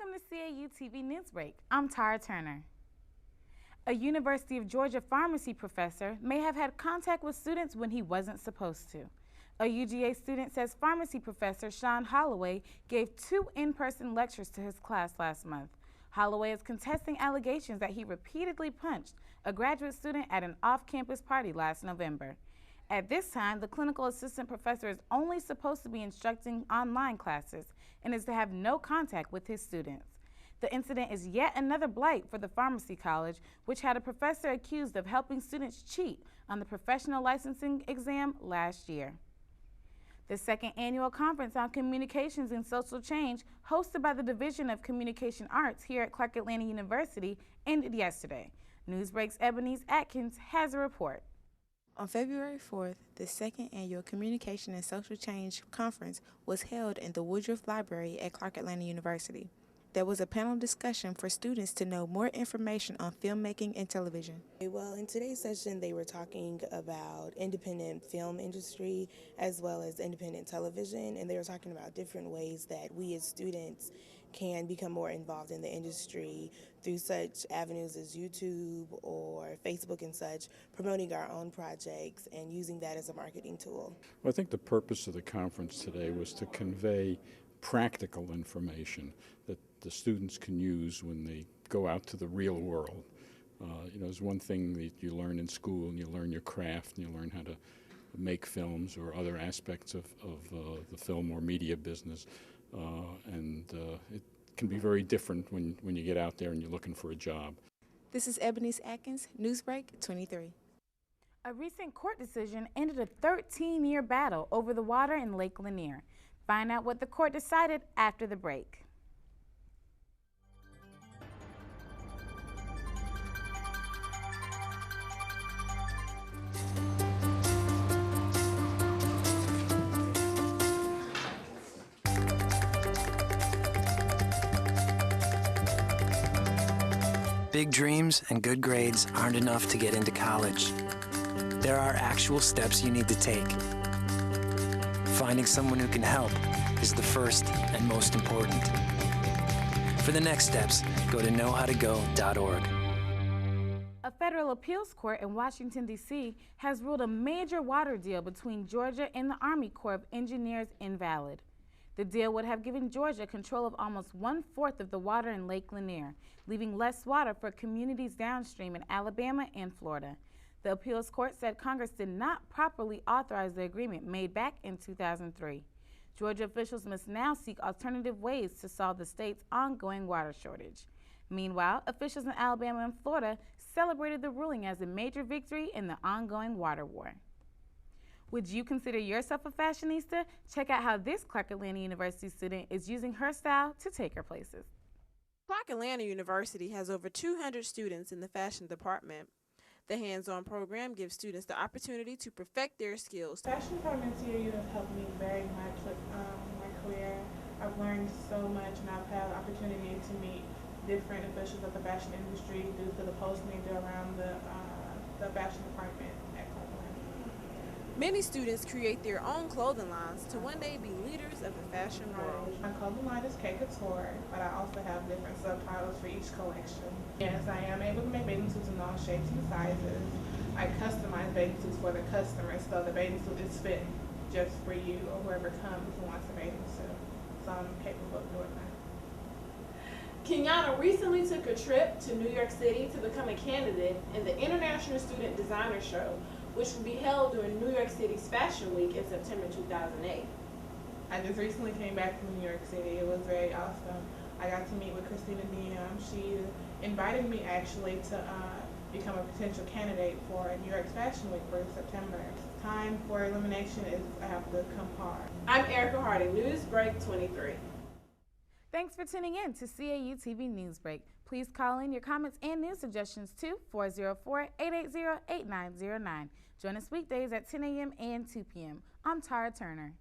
Welcome to CAU TV Newsbreak. I'm Tara Turner. A University of Georgia pharmacy professor may have had contact with students when he wasn't supposed to. A UGA student says pharmacy professor Sean Holloway gave 2 in-person lectures to his class last month. Holloway is contesting allegations that he repeatedly punched a graduate student at an off-campus party last November. At this time, the clinical assistant professor is only supposed to be instructing online classes and is to have no contact with his students. The incident is yet another blight for the pharmacy college, which had a professor accused of helping students cheat on the professional licensing exam last year. The second annual conference on communications and social change, hosted by the Division of Communication Arts here at Clark Atlanta University, ended yesterday. Newsbreak's Ebony's Atkins has a report. On February 4th, the second annual Communication and Social Change Conference was held in the Woodruff Library at Clark Atlanta University. There was a panel discussion for students to know more information on filmmaking and television. Well, in today's session, they were talking about independent film industry as well as independent television, and they were talking about different ways that we as students can become more involved in the industry through such avenues as YouTube or Facebook and such, promoting our own projects and using that as a marketing tool. Well, I think the purpose of the conference today was to convey practical information that the students can use when they go out to the real world. There's one thing that you learn in school, and you learn your craft, and you learn how to make films or other aspects of the film or media business. It can be very different when you get out there and you're looking for a job. This is Ebony's Atkins, Newsbreak 23. A recent court decision ended a 13-year battle over the water in Lake Lanier. Find out what the court decided after the break. Big dreams and good grades aren't enough to get into college. There are actual steps you need to take. Finding someone who can help is the first and most important. For the next steps, go to knowhowtogo.org. A federal appeals court in Washington, D.C. has ruled a major water deal between Georgia and the Army Corps of Engineers invalid. The deal would have given Georgia control of almost 1/4 of the water in Lake Lanier, leaving less water for communities downstream in Alabama and Florida. The appeals court said Congress did not properly authorize the agreement made back in 2003. Georgia officials must now seek alternative ways to solve the state's ongoing water shortage. Meanwhile, officials in Alabama and Florida celebrated the ruling as a major victory in the ongoing water war. Would you consider yourself a fashionista? Check out how this Clark Atlanta University student is using her style to take her places. Clark Atlanta University has over 200 students in the fashion department. The hands-on program gives students the opportunity to perfect their skills. Fashion department CAU has helped me very much with my career. I've learned so much, and I've had the opportunity to meet different officials of the fashion industry due to the posting they do around the fashion department at Clark Atlanta. Many students create their own clothing lines to one day be leaders of the fashion world. My clothing line is K Couture, but I also have different subtitles for each collection. Yes, I am able to make bathing suits in all shapes and sizes. I customize bathing suits for the customers, so the bathing suit is fit just for you or whoever comes who wants a bathing suit. So I'm capable of doing that. Kenyatta recently took a trip to New York City to become a candidate in the International Student Designer Show, which will be held during New York City's Fashion Week in September 2008. I just recently came back from New York City. It was very awesome. I got to meet with Christina Diem. She invited me actually to become a potential candidate for New York's Fashion Week for September. Time for elimination is I have to come hard. I'm Erica Hardy, Newsbreak 23. Thanks for tuning in to CAU TV Newsbreak. Please call in your comments and news suggestions to 404-880-8909. Join us weekdays at 10 a.m. and 2 p.m. I'm Tara Turner.